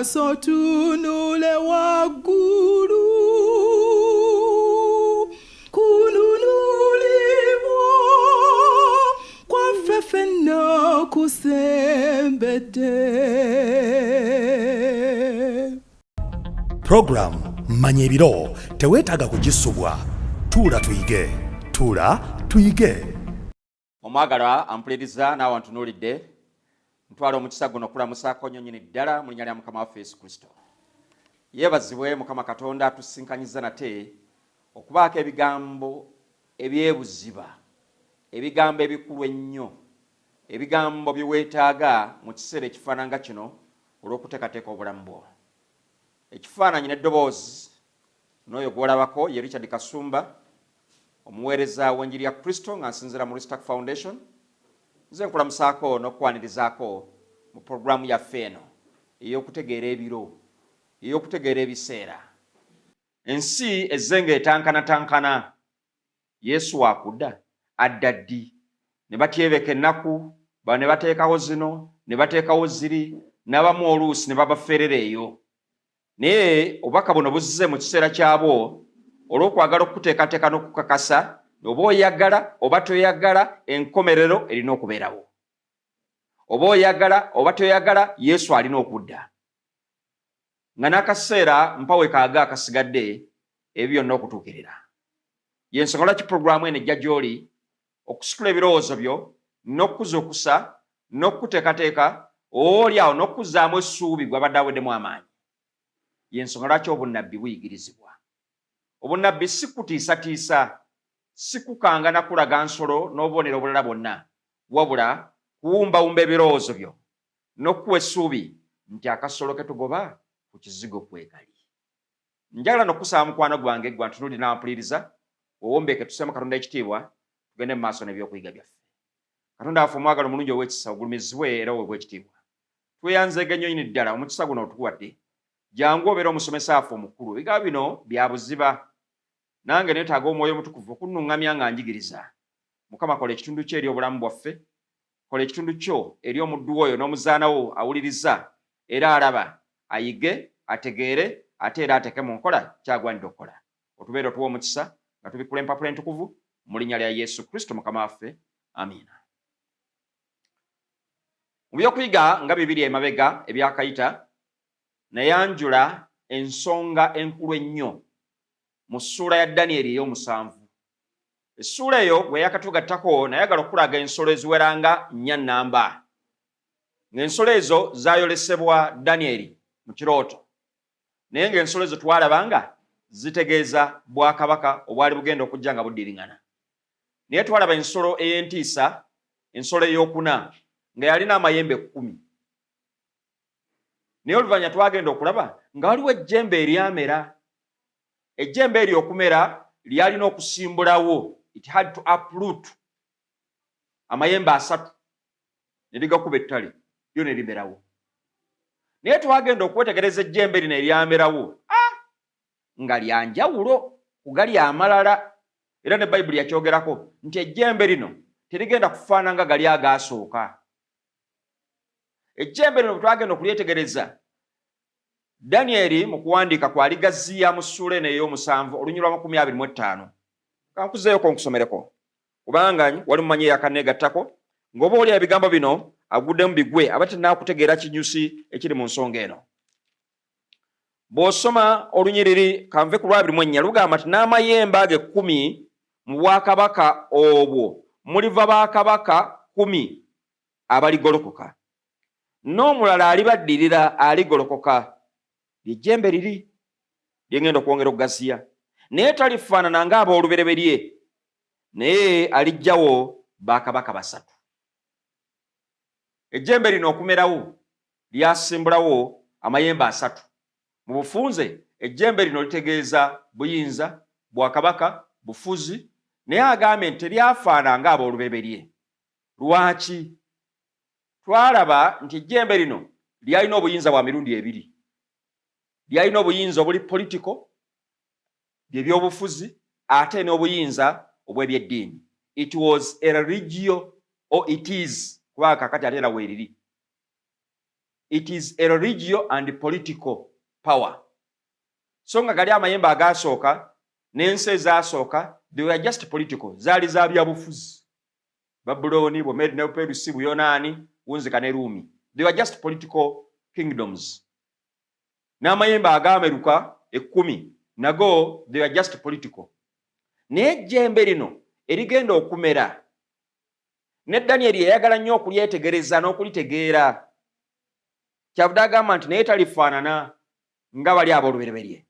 maaso tunule waggulu kununulibwa kwaffe ffenna kusembedde. Program Manya Ebiro teweetaaga kugisubwa. Tuula tuyige. Tuula tuyige. Omwagalwa ampuliriza naawe antunuulidde. Ntwala omukisa guno okulamusaako nnyo nnyini ddala mu linnya lya Mukama waffe Yesu Kristo. Yeebazibwe Mukama Katonda atusinkanyiza nate okubaako ebigambo ebyebuziba, ebigambo ebikulu ennyo, ebigambo bye weetaaga mu kiseera ekifaananga kino olw'okuteekateeka obulamu bwo. Ekifaananyi n'eddoboozi n'oyo gw'olabako ye Richard Kasumba, omuweereza w'enjiri ya Kristo nga nsinziira mu Ristack Foundation. Nze nkulamusaako n'okwanirizaako mu puroguramu yaffe eno ey'okutegeera ebiro, ey'okutegeera ebiseera. Ensi ezze ng'etankana, Yesu wakudda, adda ddi? Ne batyebeka ennaku, bano ne bateekawo zino, ne bateekawo ziri, n'abamu oluusi ne babafeerera eyo. Naye obubaka buno buzze mu kiseera kyabwo olw'okwagala okuteekateeka n'okukakasa, oba oyagala oba toyagala, enkomerero erina okubeerawo. Oba oyagala oba toyagala, Yesu alina okudda. Nga n'akaseera mpawe kaaga akasigadde ebyo byonna okutuukirira. Y'ensonga lwaki puroguramu eno ejja gy'oli okusitula ebirowoozo byo n'okukuzuukusa n'okukuteekateeka oolyawo n'okuzzaamu essuubi gw'abadde aweddemu amaanyi. Y'ensonga lwaki obunnabbi buyigirizibwa. Obunnabbi si kutiisatiisa, si kukanga na kulaga nsolo n'obubonero obulala bwonna, wabula kuwumbawumba ebirowoozo byo n'okuwa essuubi nti akasolo ke tugoba ku kizigo kwegali. Njagala n'okusaba mukwano gwange gwe antunuulira n'ampuliriza, owombeeke tuseemu Katonda ekitiibwa, tugende mu maaso n'ebyokuyiga byaffe. Katonda waffe omwagalo omulungi ow'ekisa, ogulumizibwe era oweebwe ekitiibwa. Tweyanzeege nnyo nyini ddala omukisa guno otukuwadde. Jangu obeera omusomesa waffe omukulu. Ebigambo bino bya buziba. Nange neetaaga Omwoyo Omutukuvu okunnuŋŋamya nga njigiriza. Mukama, kola ekitundu kyo eri obulamu bwaffe, kola ekitundu kyo eri omuddu oyo n'omuzaana wo awuliriza era alaba, ayige, ategeere, ate era ateeke mu nkola kyagwanidde okukola. Otubeere otuwa omukisa nga tubikula empapula entukuvu mu linnya lya Yesu Kristo Mukama waffe. Amiina. Mu byokuyiga nga bibiri emabega ebyakayita, nayanjula ensonga enkulu ennyo mu ssuula ya Danyeri ey'omusanvu. Essuula eyo bwe yakatugattako nayagala okulaga ensolo eziweranga 4 nnamba. Ng'ensolo ezo zaayolesebwa Danyeri mu kirooto. Naye ng'ensolo ezo twalabanga zitegeeza bwakabaka obwali bugenda okujja nga buddiringana. Naye twalaba ensolo ey'entiisa, ensolo ey'okuna nga yalina amayembe 10. Naye oluvannyuma twagenda okulaba nga waliwo ejjembe eryamera. Ejjembe eryo okumera lyalina okusimbulawo, it had to uproot amayembe 3 ne ligakuba ettale lyo ne limerawo. Naye twagenda okwetegereza ejjembe lino eryamerawo nga lyanjawulo ku gali amalala, era ne Bayibuli yakyogerako nti ejjembe lino terigenda kufaana nga gali agaasooka. Ejjembe lino twagenda okulyetegereza, Danyeri mu kuwandiika kwaligaziya mu ssuula eno ey'omusanvu olunyiriri lwa 25. Kankuzeeyoko nkusomereko kubanga wali mumanyi eyakaneegattako ng'oba oli ebigambo bino aguddemu bigwe aba tennaakutegeera kinyusi ekiri mu nsonga eno. Bw'osoma olunyiriri kanve ku 24 lugamba nti n'amayembe age 10 mu bwakabaka obwo muliva bakabaka 10 abaligolokoka, n'omulala alibaddirira aligolokoka. Ejjembe liri lyengenda okwongera okugaziya, naye talifaanana ng'aboolubereberye, naye alijjawo bakabaka 3. Ejjembe lino okumerawo lyasimbulawo amayembe 3. Mu bufunze ejjembe lino litegeeza buyinza, bwakabaka, bufuzi, naye agambye nti teryafaana ng'aboolubereberye. Lwaki? Twalaba nti ejjembe lino lyalina obuyinza bwa mirundi 2. Lyalina obuyinza obuli politiko, byebyobufuzi, ate n'obuyinza obw'ebyeddiini. It was a religio, or it is, kubanga kakati ate era weeriri. it is a religious and political power. So nga gali amayembe agasooka n'ensi ezasooka, they were just political. Zaali za byabufuzi. Babuloni, Bumedi ne Buperusi, Buyonaani, Wunzika ne Rumi. They were just political kingdoms. N'amayembe ag'Ameruka 10 nago, they were just political. Naye ejjembe lino erigenda okumera, ne Danyeri yayagala nnyo okulyetegereza n'okulitegeera. Kyavudde agamba nti naye talifaanana nga bali ab'olubereberye.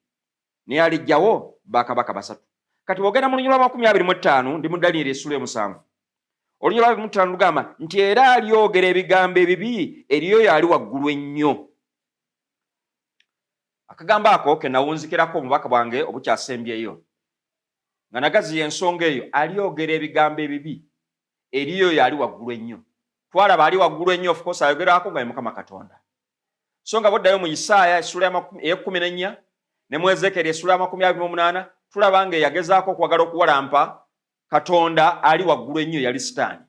Naye alijjawo bakabaka basatu. Kati bw'ogenda mu lunyirwa 25 ndi mu Danyeri essula 7. Olunyirwa 25 lugamba nti era alyogera ebigambo ebibi eriyo yali waggulu ennyo. Akagambo ako ke nawunzikirako omubaka bwange obukyasembyeyo. Nga nagaziya ensonga eyo, alyogera ebigambo ebibi eriyo yali waggulu ennyo. Twalaba ali waggulu ennyo, of course ayogerako nga ye Mukama Katonda. So nga boddayo mu Isaaya essula 14 ne mu Ezekieri essula 28 tulaba nga yagezaako okwagala okuwalampa Katonda ali waggulu ennyo yali Sitaani.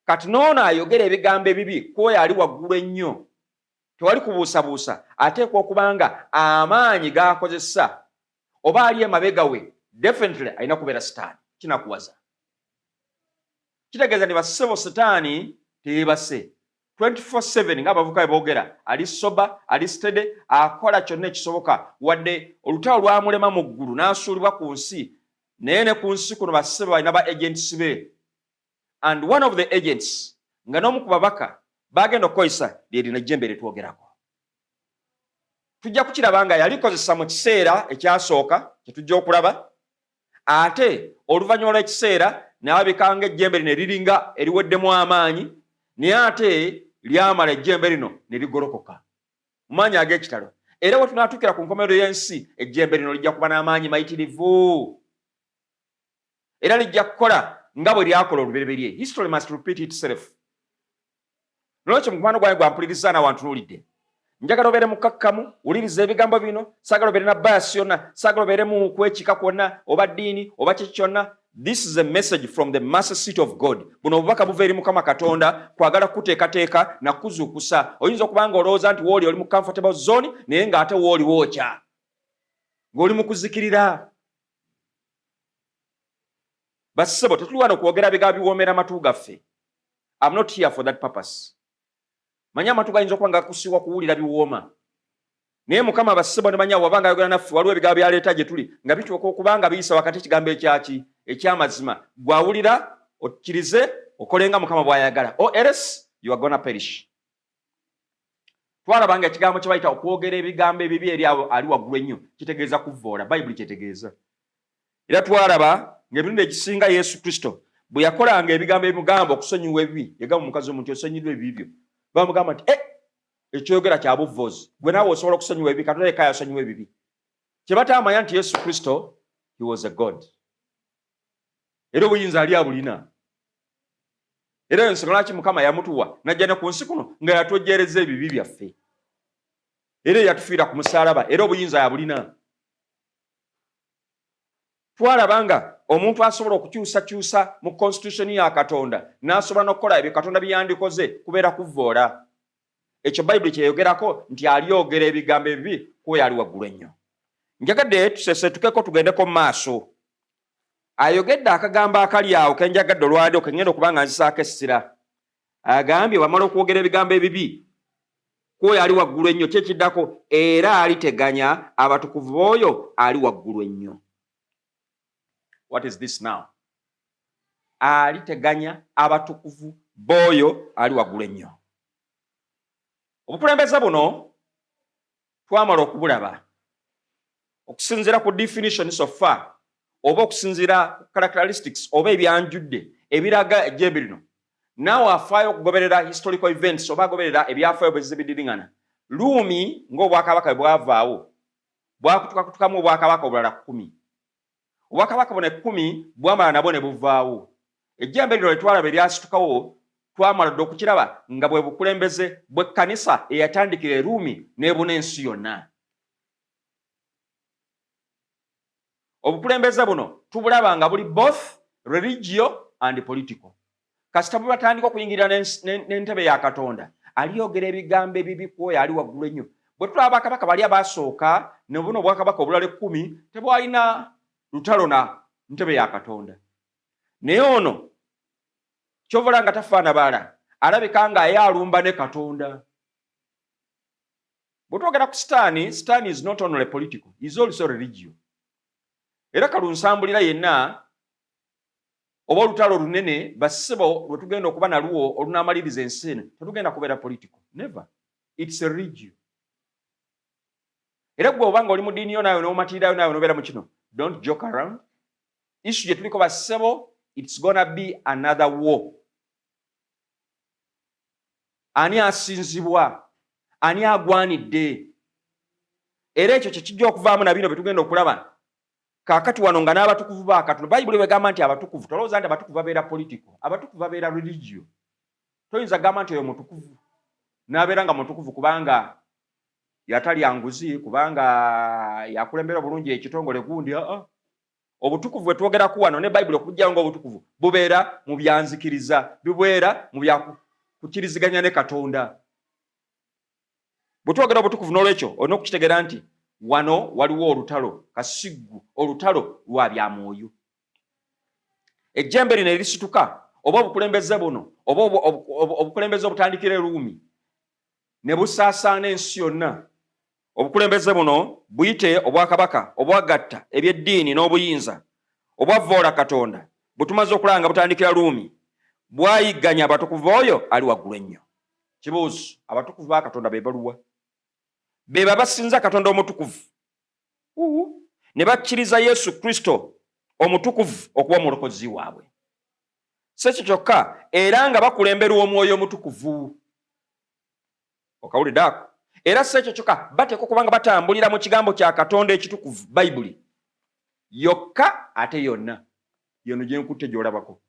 Kati n'ono ayogera ebigambo ebibi kwoyo ali waggulu ennyo. Tewali kubuusabuusa, ateekwa okubanga amaanyi g'akozesa oba ali emabega we, definitely alina kubeera Sitaani. Kinakuwaza. Kitegeeza nti bassebo Sitaani teyeebase 24/7 ng'abavubuka bwe boogera, ali soba, ali steady, akola kyonna ekisoboka, wadde olutalo lwamulema mu ggulu n'asuulibwa ku nsi, naye ne ku nsi kuno bassebo balina ba agents be. And one of the agents nga n'omu ku babaka bagenda okukozesa lye lino ejjembe lye twogerako. Tujja kukiraba nga yalikozesa mu kiseera ekyasooka kye tujja okulaba, ate oluvannyuma lw'ekiseera n'alabikanga ejjembe lino eriringa eriweddemu amaanyi, naye ate lyamala ejjembe lino ne ligolokoka mu maanyi ag'ekitalo. Era bwe tunaatuukira ku nkomerero y'ensi, ejjembe lino lijja kuba n'amaanyi mayitirivu, era lijja kukola nga bwe lyakola olubereberye. History must repeat itself. Nolwekyo mukwano gwange gwampuliriza n'awantunuulidde, njagala obeere mukakkamu, wuliriza ebigambo bino, saagala obeere na bias yonna, saagala obeere mu kwekika kwonna, oba ddiini oba kiki kyonna. This is a message from the master seat of God. Buno obubaka buva eri Mukama Katonda, kwagala kuteekateeka na kuzuukusa. Oyinza okuba nga olowooza nti wooli oli mu comfortable zone, naye ng'ate wooli wookya, ng'oli mu kuzikirira. Bassebo, tetuli wano kwogera bigambo biwoomera amatu gaffe. I'm not here for that purpose. Manya amatu gayinza okuba nga gakusiwa kuwulira biwooma. Naye Mukama bassebo ne manya wabanga ayogera naffe, waliwo ebigambo byaleeta gye tuli nga bituuka okubanga biyisa wakati ekigambo ekyaki ekyamazima. Gwawulira okkirize okolenga Mukama bw'ayagala, or else you are gonna perish. Twalaba nga ekigambo kye bayita okwogera ebigambo ebibi eri ali waggulu ennyo kitegeeza kuvvoola, Bayibuli kyetegeeza. Era twalaba ng'emirundi egisinga Yesu Kristo bwe yakolanga ebigambo ebimugamba okusonyiwa ebibi, yagamba omukazi omuntu osonyiddwa ebibi byo, bamugamba nti ekyogera kya buvvozi, gwe naawe osobola okusonyiwa ebibi, Katonda yekka yasonyiwa ebibi. Kye bataamanya nti Yesu Kristo, he was a God. Era obuyinza ali abulina. Era ensonga lwaki Mukama yamutuwa n'ajja ne ku nsi kuno nga yatwejjeereza ebibi byaffe, era yatufiira ku musaalaba, era obuyinza yabulina. Twalaba nga omuntu asobola okukyusakyusa mu constitution ya Katonda n'asobola n'okukola ebyo Katonda bye yandikoze kubeera kuvvoola. Ekyo Bayibuli kyeyogerako nti alyogera ebigambo ebibi kwoyo ali waggulu ennyo. Njagadde tusesetukeko tugendeko mu maaso. Ayogedde akagambo akali awo ke njagadde olwali okengenda okuba nga nzisaako essira. Agambye wamala okwogera ebigambo ebibi kwoyo ali waggulu ennyo, kyekiddako era aliteganya abatukuvu b'oyo ali waggulu ennyo. What is this now? Aliteganya abatukuvu b'oyo ali waggulu ennyo. Obukulembeze buno twamala okubulaba okusinziira ku definition so far, oba okusinziira ku characteristics oba ebyanjudde ebiraga ejjembe lino. Naawe afaayo okugoberera historical events oba agoberera ebyafaayo bwe zibiddiringana. Luumi ng'obwakabaka bwe bwavaawo bwakutukakutukamu obwakabaka obulala 10. Obwakabaka buno 10 bwamala nabwo ne buvaawo. Ejjembe lino litwalaba eryasitukawo twamala dde okukiraba nga bwe bukulembeze bw'ekkanisa eyatandikira e Ruumi n'ebuna ensi yonna. Obukulembeze buno tubulaba nga buli both religious and political. Kasita bwe batandika okuyingirira n'entebe ya Katonda, aliyogera ebigambo ebibi ku oyo ali waggulu ennyo. Bwe tulaba bakabaka bali abasooka ne buno obwakabaka obulala 10 tebwalina lutalo na ntebe ya Katonda. Naye ono kyovola nga tafaana bala alabika nga ye alumba ne Katonda. Bwe twogera ku Sitaani is not only political, he is also religious. Era kalunsambulira yenna oba olutalo lunene bassebo lwe tugenda okuba nalwo olunaamaliriza ensi eno tetugenda kubeera political. Never. It's a religion. Era gwe obanga oli mu ddiini yo nayo n'omatirirayo nayo n'obeera mu kino, don't joke around. Issue gye tuliko bassebo, it's gonna be another war. Ani asinzibwa, ani agwanidde. Era ekyo kyekijja okuvaamu na bino bye tugenda okulaba. Kaakati wano nga n'abatukuvu ba Katonda, Bayibuli bwegamba nti abatukuvu, tolowooza nti abatukuvu babeera political, abatukuvu babeera religious. Toyinza gamba nti oyo mutukuvu n'abeera nga mutukuvu kubanga yatalya nguzi, kubanga yakulembera bulungi ekitongole gundi. Obutukuvu bwe twogeraku wano ne Bayibuli okujjayo ng'obutukuvu bubeera mu byanzikiriza, bibeera mu byakukiriziganya ne Katonda. Bwe twogera obutukuvu n'olwekyo olina okukitegeera nti wano waliwo olutalo kasiggu, olutalo lwa bya mwoyo. Ejjembe lino erisituka oba obukulembeze buno oba obukulembeze obutandikira Ruumi ne busaasaana ensi yonna. Obukulembeze buno buyite obwakabaka obwagatta ebyeddiini n'obuyinza obwavvoola Katonda butumaze okulaba nga butandikira Ruumi bwayigganya abatukuvu oyo ali waggulu ennyo. Kibuuzo, abatukuvu ba Katonda be baluwa? Be basinza Katonda omutukuvu ne bakkiriza Yesu Kristo omutukuvu okuba omulokozi waabwe. Si ekyo kyokka, era nga bakulemberwa omwoyo omutukuvu. Okawulidde ako? Era si ekyo kyokka, bateekwa okuba nga batambulira mu kigambo kya Katonda ekitukuvu, Bayibuli yokka ate yonna. Yono gye nkutte gy'olabako.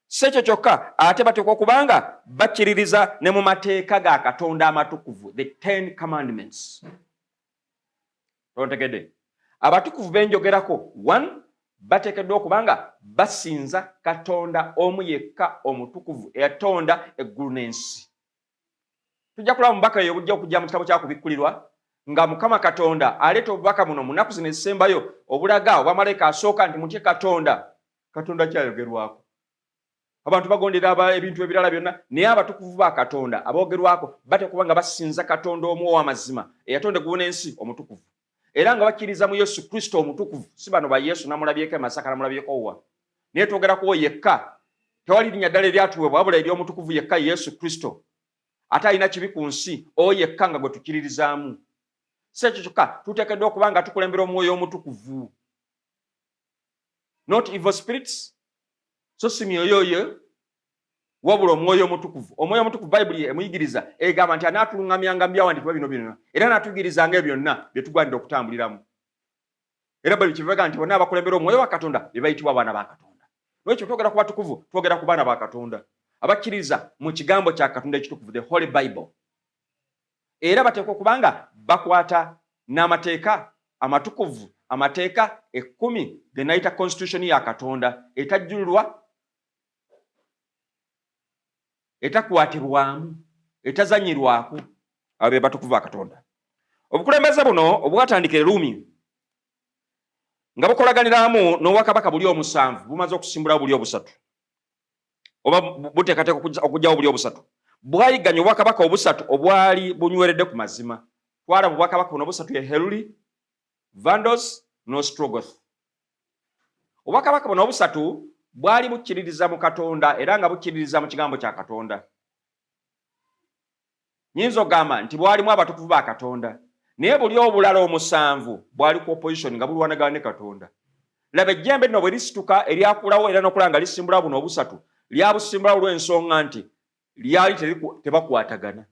Si ekyo kyokka, ate bateekwa okuba nga bakkiririza ne mu mateeka ga Katonda amatukuvu, the 10 commandments. Tontegedde? Abatukuvu benjogerako, 1, bateekeddwa okuba nga basinza Katonda omu yekka omutukuvu eyatonda eggulu n'ensi. Tujja kulaba mubaka oyo obujja okujja mu kitabo kya kubikkulirwa nga Mukama Katonda aleeta obubaka buno mu nnaku zino ezisembayo obulaga obwamalayika asooka nti mutye Katonda. Katonda kyayogerwako. Abantu bagondera ebintu ebirala byonna, naye abatukuvu ba Katonda aboogerwako bateekwa okuba nga basinza Katonda omu ow'amazima eyatonda eggulu n'ensi omutukuvu. Era nga bakkiriza mu Yesu Kristo omutukuvu. Si bano ba Yesu namulabyeko emasaka namulabyeko wa. Naye twogerako yekka. Tewali linnya ddala eryatuweebwa wabula ery'omutukuvu yekka Yesu Kristo. Ate alina kibi ku nsi oyo yekka nga gwe tukkiririzaamu. Si ekyo kyokka, tuteekeddwa okuba nga tukulembera omwoyo omutukuvu. Not evil spirits. So si myoyo oyo wabula omwoyo omutukuvu. Omwoyo omutukuvu Bayibuli emuyigiriza egamba nti anaatuluŋŋamyanga mu byawandiikibwa bino byonna era anaatuyigirizanga ebyo byonna bye tugwanira okutambuliramu. Era Bayibuli kivuga nti bonna abakulembera omwoyo wa Katonda be bayitibwa abaana ba Katonda. Lwekyo twogera ku batukuvu, twogera ku baana ba Katonda abakkiriza mu kigambo kya Katonda ekitukuvu, the Holy Bible. Era bateekwa okuba nga bakwata n'amateeka amatukuvu, amateeka 10 ge nayita constitution ya Katonda etajjulirwa, etakwatirwamu, etazanyirwako. Abo be batukuvu ba Katonda. Obukulembeze buno obwatandikira Ruumi nga bukolaganiramu n'obwakabaka buli omusanvu bumaze okusimbulawo buli obusatu oba buteekateeka okujjawo buli obusatu. Bwayigganya obwakabaka obusatu obwali bunyweredde ku mazima. Twalaba obwakabaka buno obusatu ye Heruli, Vandos n'Ostrogoth. Obwakabaka buno obusatu bwali bukkiririza mu Katonda era nga bukkiririza mu kigambo kya Katonda. Nyinza ogamba nti bwalimu abatukuvu ba Katonda, naye buli obulala omusanvu bwali ku opposition nga bulwanagana ne Katonda. Laba ejjembe lino bwe lisituka eryakulawo era n'okulaba nga lisimbula buno obusatu, lyabusimbula olw'ensonga nti lyali tebakwatagana.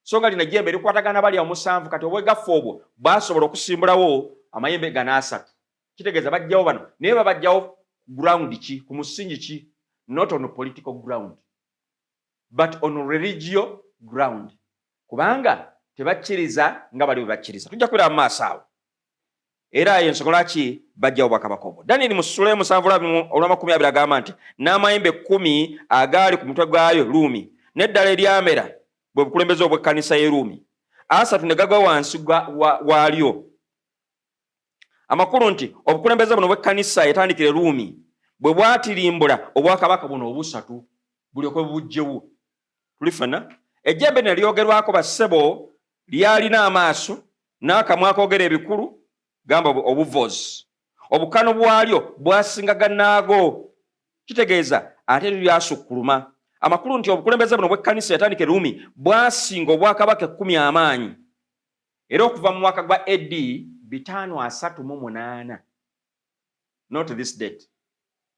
So nga lino ejjembe likwatagana bali omusanvu, kati obwegaffe obwo basobola okusimbulawo amayembe gana 3. Kitegeeza bajjawo bano, naye babajjawo ground ki, ku musingi ki? Not on political ground, but on religious ground. Kubanga tebakkiriza nga bali bwe bakkiriza. Tujja kulaba mu maaso awo. Era ensonga ki bajjawo bwakabaka obwo. Danieli mu ssula y'omusanvu olwa 20 agamba nti n'amayembe 10 agaali ku mutwe gwayo Ruumi n'eddala eryamera bwe bukulembeze obw'ekkanisa y'e Ruumi. Asatu ne gagwa wansi waalyo. Amakulu nti obukulembeze buno bw'ekkanisa etandikira e Ruumi bwe bwatirimbula obwakabaka buno obusatu bulyoke bubujjewo. Tulifuna ejjembe ne lyogerwako bassebo lyalina amaaso n'akamwa akoogera ebikulu gamba obuvozi. Obukano bwalyo bwasinga gannaago. Kitegeeza ate lyasukkuluma. Amakulu nti obukulembeze buno bw'ekkanisa etandika e Ruumi bwasinga obwakabaka 10 amaanyi. Era okuva mu mwaka gwa AD 538. Not this date.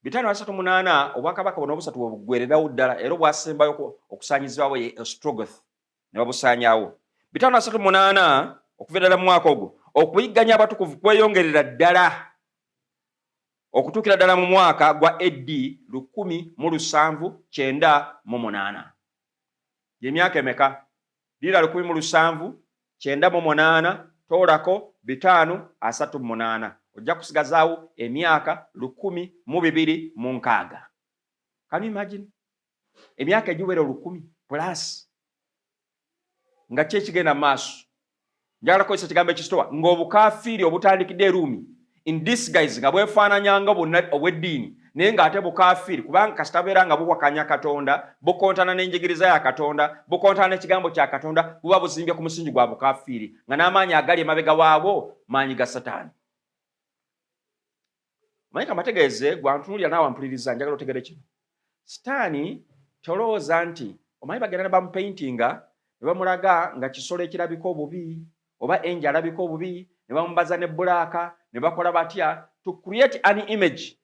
538 obwakabaka buno obusatu bwebuggwererawo ddala era obwasembayo okusaanyizibwawo ye Ostrogoth ne babusaanyaawo. 538 okuva ddala mu mwaka ogwo okuyigganya abatukuvu kweyongerera ddala okutuukira ddala mu mwaka gwa AD 1798. Y'emyaka emeka? Lira 1798 toolako 538. Ojja kusigazaawo emyaka 1206. Can you imagine? Emyaka egiwera 1000 plus. Nga kye kigenda maaso. Njagala kukozesa ekigambo ekisitowa ng'obukafiiri obutandikidde e Ruumi in disguise nga bwefaananyanga bonna obw'eddiini naye ng'ate bukafiiri kubanga kasita beera nga buwakanya Katonda, bukontana n'enjigiriza ya Katonda, bukontana n'ekigambo kya Katonda, buba buzimbye ku musingi gwa bukafiiri nga n'amaanyi agali emabega waabwo maanyi ga Sataani. Manyika mategeeze gwantunuulira naawe ampuliriza njagala otegere kino. Sitaani tolowooza nti omanyi bagenda ne bamupaintinga ne bamulaga nga kisolo ekirabika obubi oba enje alabika obubi ne bamubaza ne bbulaaka ne bakola batya to create an image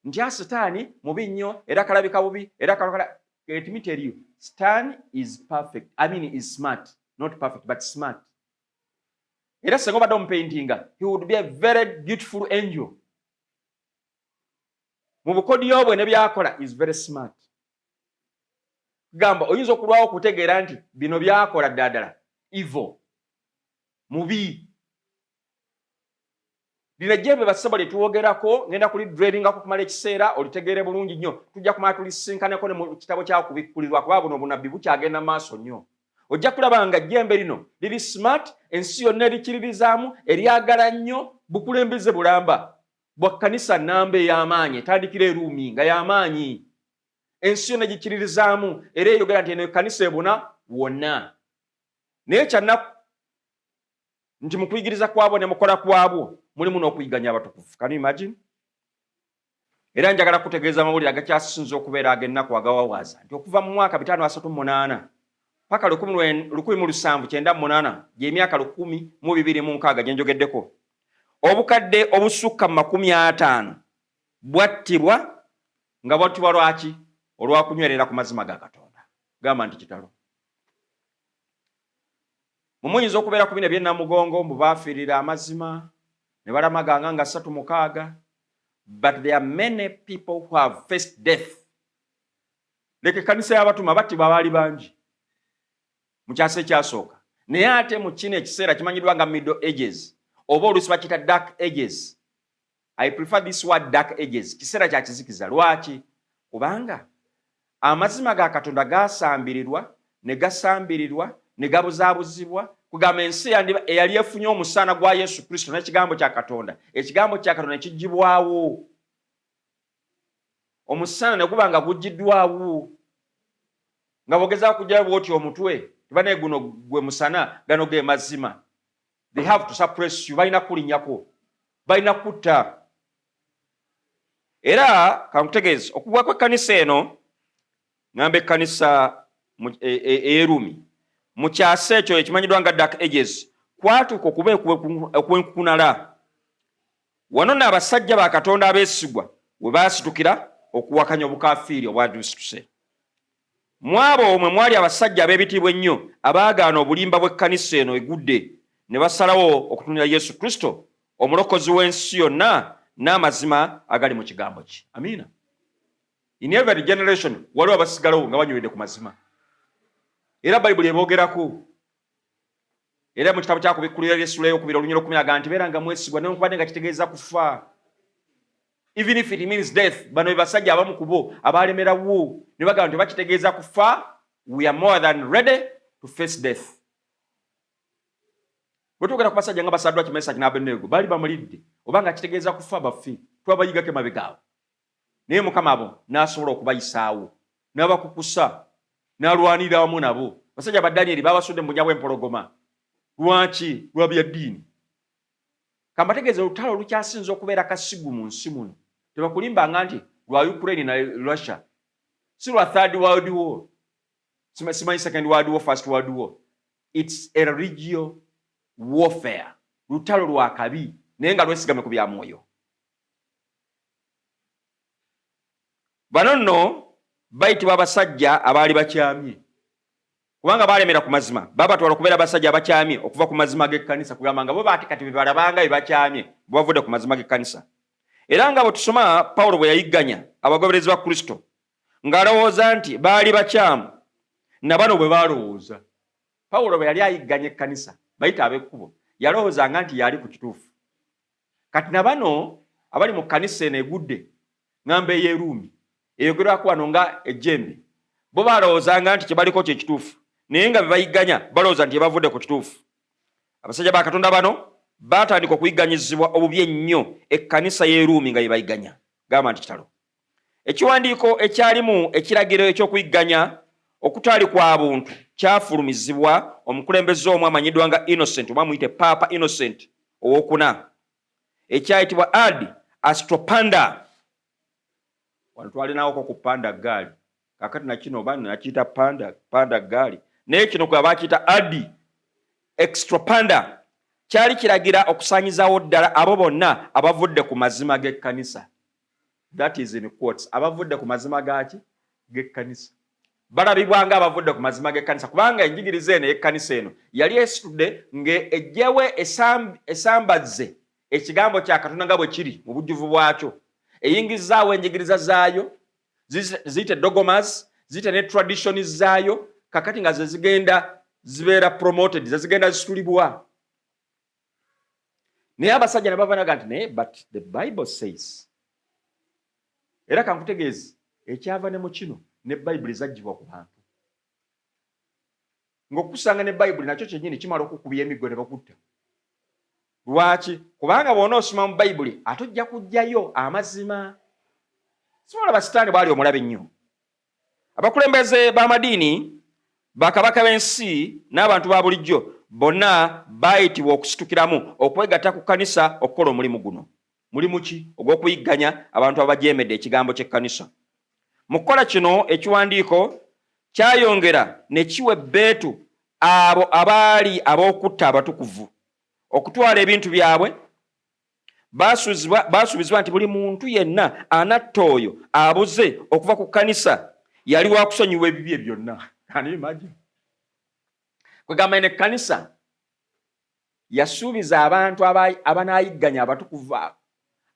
nti Sataani mubi nnyo era kalabika bubi era kalokola. Let me tell you, Satan is perfect. I mean is smart. Not perfect but smart. Era senga obadde omupaintinga he would be a very beautiful angel. Mu bukodyo bwe ne byakola is very smart. Gamba oyinza okulwawo okutegeera nti bino byakola ddala evil mubi. Lino ejjembe bassebo lye tuwogerako ngenda kulidreadingako kumala ekiseera olitegeere bulungi nnyo. Tujja kumala tulisinkaneko ne mu kitabo kyakubikkulirwa kuba buno bunabbi bukyagenda maaso nnyo. Ojja kulaba nga ejjembe lino liri smart, ensi yonna erikiririzaamu, eryagala nnyo, bukulembeze bulamba bwa kkanisa nnamba ey'amaanyi etandikira e Ruumi nga y'amaanyi. Ensi yonna gikiririzaamu era eyogera nti eno ekkanisa ebuna wonna. Naye kyannaku nti mu kuyigiriza kwabwo ne mukola kwabwo mulimu n'okuyiganya abatukuvu. Can you imagine? Era njagala kutegeeza amawulire agakyasinze okubeera ag'ennaku agawawaaza nti okuva mu mwaka 538 paka 1798 gy'emyaka 1206 gye njogeddeko, obukadde obusukka mu 50 bwattibwa nga bwattibwa lwaki? Olwakunywerera ku mazima ga Katonda. Gamba nti kitalo. Mumuyinza okubeera ku bino ebyennamugongo mbu baafiirira amazima ne balamaganga nga 36, but there are many people who have faced death. Leka ekkanisa y'abatuma battibwa baali bangi mu kyasa ekyasooka, naye ate mu kino ekiseera kimanyiddwa nga Middle Ages oba oluusi bakiyita Dark Ages. I prefer this word Dark Ages. Kiseera kya kizikiza. Lwaki? Kubanga amazima ga Katonda gaasambirirwa ne gasambirirwa ne gabuzaabuzibwa kugamba ensi eyali efunye omusana gwa Yesu Kristo n'ekigambo kya Katonda. Ekigambo kya Katonda nekigibwawo. Omusana ne guba nga guggiddwawo. Nga bogezaako kugyayo bw'oti omutwe tibane guno gwe musana gano ge mazima. They have to suppress you. Balina kulinnyako. Balina kutta. Era kankutegeeza okugwa kw'ekkanisa eno ngamba ekkanisa e Ruumi mu kyasa ekyo ekimanyiddwa nga Dark Ages kwatuuka okuba okwenkunala. Wano nno abasajja ba Katonda abeesigwa we baasitukira okuwakanya obukafiiri obwaddusituse. Mu abo mwe mwali abasajja abeebitiibwa ennyo abaagaana obulimba bw'ekkanisa eno egudde ne basalawo okutunira Yesu Kristo omulokozi w'ensi yonna n'amazima agali mu kigambo kye. Amiina. In every generation waliwo abasigalawo nga banyweredde ku mazima. Era Bayibuli eboogerako. Era mu kitabo kyakubikkulira Yesu leyo kubira olunyiro 10 aga nti beera nga mwesigwa newankubadde nga kitegeeza kufa. Even if it means death, bano basajja abamu kubo abalemerawo ne bagamba nti bakitegeeza kufa we are more than ready to face death. Bwetugera ku basajja nga basadwa kimesa kinabenego bali bamulidde obanga kitegeeza kufa bafi twabayigake mabegaawo naye Mukama abo n'asobola okubayisaawo n'abakukusa n'alwanira wamu nabo. Basajja ba Danieli babasudde mu bunnya bw'empologoma. Lwaki? Lwa byaddiini. Kambategeeza olutalo lukyasinza okubeera kasigu mu nsi muno. Tebakulimbanga nti lwa Ukraine na Russia. Si lwa Third World War. Simanyi Second World War, First World War. It's a religious warfare. Lutalo lwa kabi naye nga lwesigame ku bya mwoyo. Bano nno bayitibwa abasajja abaali bakyamye. Kubanga balemera ku mazima. Babatwala okubeera abasajja abakyamye okuva ku mazima g'ekkanisa kugamba nga bo baati kati bebalabanga bebakyamye bwavudde ku mazima g'ekkanisa. Era nga bwe tusoma Pawulo bwe yayigganya abagoberezi ba Kristo ng'alowooza nti baali bakyamu na bano bwe balowooza. Pawulo bwe yali ayigganya ekkanisa bayita ab'ekkubo yalowoozanga nti yali ku kituufu. Kati na bano abali mu kkanisa eno egudde ng'amba ey'Eruumi eyogerwako wano nga ejjembe bo balowoozanga nti kye baliko kye kituufu naye nga be bayigganya balowooza nti bavudde ku kituufu. Abasajja ba Katonda bano baatandika okuyigganyizibwa obubi ennyo ekkanisa y'Eruumi nga ye bayigganya. Gamba nti kitalo. Ekiwandiiko ekyalimu ekiragiro eky'okuyigganya okutaali kwa buntu kyafulumizibwa omukulembeze omu amanyiddwa nga Innocent oba muyite Papa Innocent owookuna ekyayitibwa Ad Astropanda. Wano twalinawoko ku panda gaali kakati na kino oba nakiyita panda gaali naye kino kwe bakiyita Ad Extropanda kyali kiragira okusaanyizaawo ddala abo bonna abavudde ku mazima g'ekkanisa. That is in quotes. Abavudde ku mazima gaaki g'ekkanisa balabibwanga abavudde ku mazima g'ekkanisa kubanga enjigiriza eno y'ekkanisa eno yali esitudde ng'ejjewe esambazze ekigambo kya Katonda nga bwe kiri mu bujjuvu bwakyo eyingizaawo enjigiriza zaayo ziyite dogmas ziyite ne traditions zaayo kakati nga ze zigenda zibeera promoted ze zigenda zitulibwa. Naye abasajja ne bavanaga nti naye but the Bible says. Era kankutegeezi ekyava ne mu kino ne Bayibuli zaggyibwa ku bantu. Ng'okusanga ne Bayibuli nakyo kyennyini kimala okukubya emiggo ne bakutta. Lwaki? Kubanga bw'onoosoma mu Bayibuli ate ojja kuggyayo amazima. Sibola basitaani bwali omulabe nnyo. Abakulembeze b'amadiini bakabaka b'ensi n'abantu ba bulijjo bonna baayitibwa okusitukiramu okwegatta ku kkanisa okukola omulimu guno. Mulimu ki? Ogw'okuyigganya abantu abajeemedde ekigambo ky'ekkanisa. Mu kukola kino ekiwandiiko kyayongera ne kiwa ebbeetu abo abaali ab'okutta abatukuvu okutwala ebintu byabwe. Baasuubizibwa nti buli muntu yenna anatta oyo abuze okuva ku kkanisa yali wa kusonyiwa ebibye byonna. Can you imagine? Kwegamba eno ekkanisa yasuubiza abantu abanaayigganya abatukuvu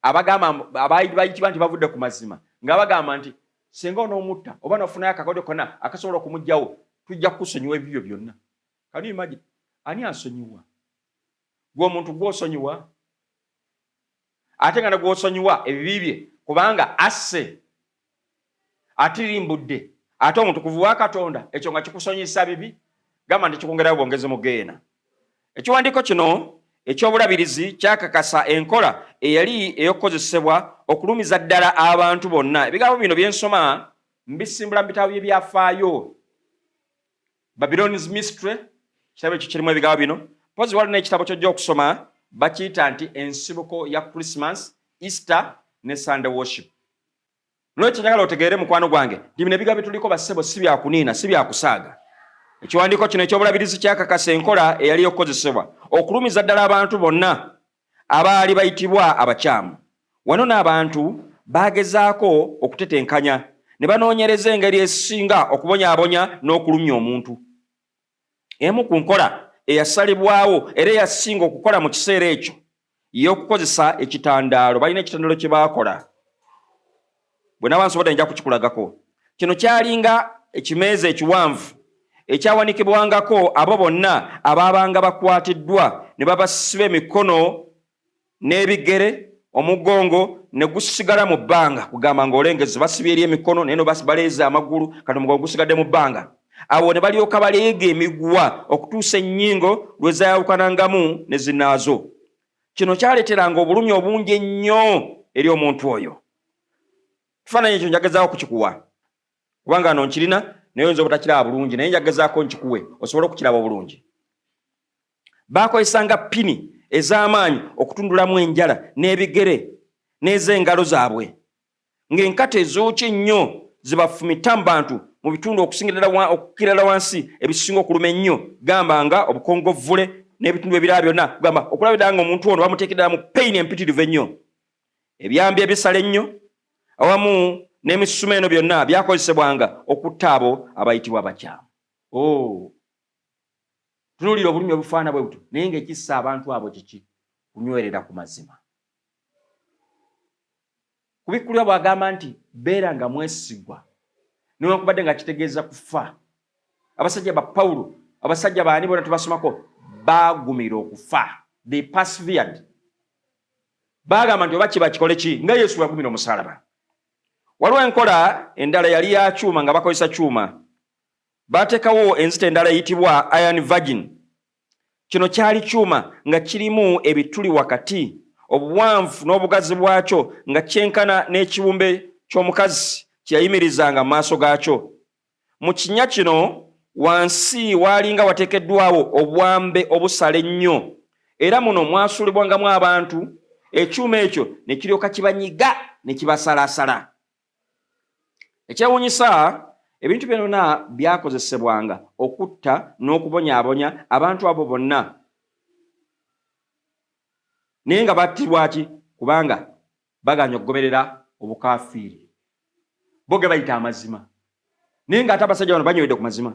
abagamba abayitibwa nti bavudde ku mazima nga bagamba nti singa onoomutta oba nofunayo akakodyo konna akasobola okumuggyawo tujja kukusonyiwa ebibyo byonna. Can you imagine? Ani asonyiwa? Gwe omuntu gw'osonyiwa ate nga ne gw'osonyiwa ebibi bye kubanga asse atirimbudde ate omutukuvu wa Katonda ekyo nga kikusonyisa bibi gamba nti kikongerayo bwongezi mu geena. Ekiwandiiko kino eky'obulabirizi kyakakasa enkola eyali ey'okukozesebwa okulumiza ddala abantu bonna. Ebigambo bino bye nsoma mbisimbula mu bitabo by'ebyafaayo. Babylon's Mystery kitabo ekyo kirimu ebigambo bino. Pozi waliwo n'ekitabo ky'ojja okusoma bakiyita nti ensibuko ya Christmas, Easter ne Sunday worship. Lwekyo njagala otegeere mukwano gwange nti bino ebigambo bituliko bassebo si byakuniina si byakusaaga. Ekiwandiiko kino eky'obulabirizi kyakakasa enkola eyali y'okukozesebwa okulumiza ddala abantu bonna abaali bayitibwa abakyamu. Wano n'abantu bagezaako okutetenkanya ne banoonyereza engeri esinga okubonyaabonya n'okulumya omuntu. Emu ku nkola eyasalibwawo era eyasinga okukola mu kiseera ekyo y'okukozesa ekitandaalo. Balina ekitandaalo kye baakola. Bwe naaba nsobodde nja kukikulagako. Kino kyalinga ekimeeza ekiwanvu ekyawanikibwangako abo bonna abaabanga bakwatiddwa ne babasiba emikono n'ebigere omugongo ne gusigala mu bbanga kugamba ng'olengezi basibye eri emikono naye no baleeza amagulu kati omugongo gusigadde mu bbanga. Awo ne balyoka baleega emiguwa okutuusa ennyingo lwe zaayawukanangamu ne zinnaazo. Kino kyaleeteranga obulumi obungi ennyo eri omuntu oyo. Ekifaananyi ekyo njagazaako kukikuwa kubanga ano nkirina naye oyinza obutakiraba bulungi, naye njagazaako nkikuwe osobole okukiraba obulungi. Baakozesanga pini ez'amaanyi okutundulamu enjala n'ebigere n'ez'engalo zaabwe, ng'enkata ezookya ennyo zibafumita mu bantu mu bitundu okukirala wansi ebisinga okuluma ennyo, gamba nga obukongovvule n'ebitundu ebirala byonna, gamba okulaba ddala ng'omuntu ono bamuteekeddala mu peyini empitirivu ennyo. Ebyambi ebisala ennyo awamu n'emisumo eno byonna byakozesebwanga okutta abo abayitibwa abakyamu. Tunuulira obulumi obufaana bwe buto, naye ng'ekissa abantu abo kiki? Kunywerera ku mazima. Kubikkulwa bw'agamba nti beera nga mwesigwa newankubadde nga kitegeeza kufa. Abasajja ba Pawulo, abasajja baani bonna tubasomako baagumira okufa. They persevered. Baagamba nti oba kiba kikole ki nga Yesu yagumira omusaalaba. Waliwo enkola endala yali ya kyuma nga bakozesa kyuma. Baateekawo enzita endala eyitibwa iron virgin. Kino kyali kyuma nga kirimu ebituli wakati, obuwanvu n'obugazi bwakyo nga kyenkana n'ekiwumbe ky'omukazi kyeyayimirizanga mu maaso gaakyo. Mu kinnya kino wansi waalinga wateekeddwawo obwambe obusala ennyo, era muno mwasuulibwangamu abantu. Ekyuma ekyo ne kiryoka kibanyiga ne kibasalaasala. Ekyewuunyisa, ebintu byonna byakozesebwanga okutta n'okubonyaabonya abantu abo bonna, naye nga battibwa ki? Kubanga baganya okugoberera obukaafiiri. Bo ge bayita amazima, naye ng'ate abasajja bano banywedde ku mazima.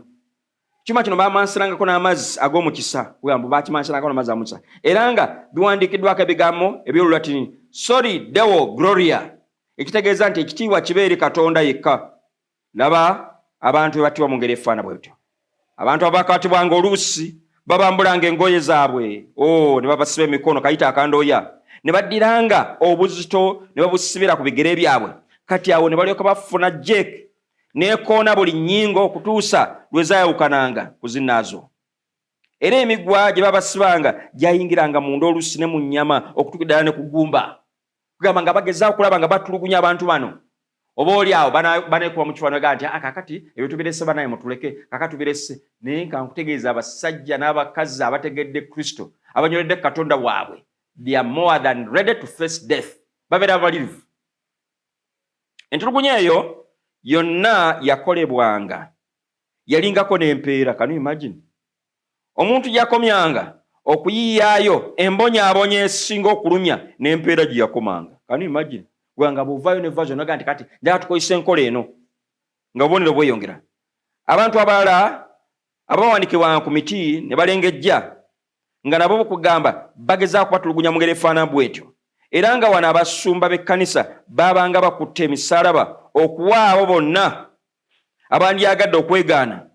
Ekyuma kino baamansirangako n'amazzi ag'omukisa, kugamba baakimansirangako n'amazzi ag'omukisa, era nga biwandiikiddwako ebigambo eby'Olulatini Soli Deo Gloria, ekitegeeza nti ekitiibwa kibe eri Katonda yekka. Laba abantu be battibwa mu ngeri efaana bwetyo. Abantu abakwatibwanga oluusi babambulanga engoye zaabwe, ne babasiba emikono kayita akandooya, ne baddiranga obuzito ne babusibira ku bigere byabwe. Kati awo ne balyoka bafuna jeke n'ekoona buli nnyingo okutuusa lwe zaayawukananga ku zinnaazo. Era emigwa gye babasibanga gyayingiranga munda oluusi ne mu nnyama okutuukiddala ne ku ggumba. Kugamba nga bagezaako okulaba nga batulugunya abantu bano. Oba oli awo baneekuba mu kifaananyi nti kakati ebyo tubirese banaye mutuleke, kakati tubirese. Naye nga nkutegeeza abasajja n'abakazi abategedde Kristo, abanyweredde Katonda waabwe, they are more than ready to face death. Babeera balirivu. Entulugunya eyo yonna yakolebwanga yalingako n'empeera. Can you imagine? Omuntu yakomyanga okuyiyaayo embonyaabonya esinga okulumya n'empeera gye yakomanga. Can you imagine? Gwanga buvaayo ne vazo naga nti kati njala tukozesa enkola eno nga obubonero bweyongera. Abantu abalala abawandiikibwa ku miti ne balengejja nga nabo kugamba bagezaako kubatulugunya mu ngeri efaana bwetyo. Era nga wano abasumba b'ekkanisa baabanga bakutte emisaalaba okuwa abo bonna abandyagadde okwegaana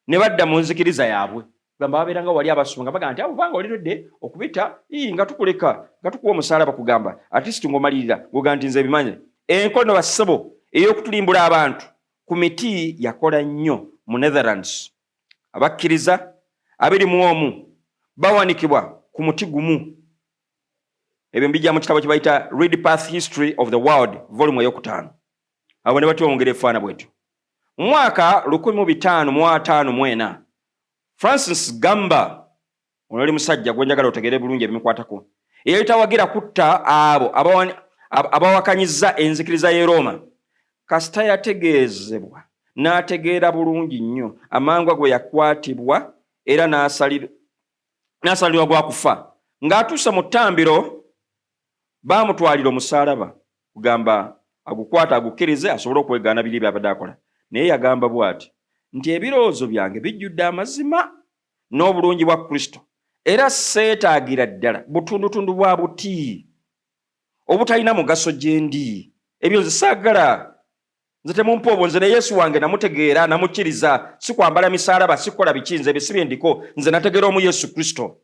ne badda mu nzikiriza yaabwe. Gamba babeeranga wali abasumba nga bagamba nti abo banga oliredde okubita nga tukuleka nga tukuwa omusaalaba, kugamba ate si tungomalirira gugamba nti nze bimanye. Enkono bassebo ey'okutulimbula abantu ku miti yakola nnyo mu Netherlands. Abakkiriza 21 bawanikibwa ku muti gumu. Ebyo mbijja mu kitabo kye bayita Read Path History of the World volume 5. Abo ne batyo mu ngeri efaana bwetyo. Mu mwaka 1554 Francis Gamba, ono oli musajja gwe njagala otegere bulungi ebimukwatako, eyayitawagira kutta abo abawakanyiza enzikiriza y'e Roma. Kasita yategeezebwa n'ategeera bulungi nnyo amangu gwe yakwatibwa era n'asalirwa gwa kufa. Ng'atuusa mu ttambiro baamutwalira omusaalaba, kugamba agukwata agukkirize asobole okwegaana biri byabadde akola. Naye yagamba bw'ati nti ebirowoozo byange bijjudde amazima n'obulungi bwa Kristo, era seetaagira ddala butundutundu bwa buti obutalina mugaso gye ndi. Ebyo nze saagala. Nze temumpa obwo, nze ne Yesu wange namutegeera namukkiriza, si kwambala misaalaba, si kukola biki, nze bye bye ndiko, nze nategeera omu Yesu Kristo.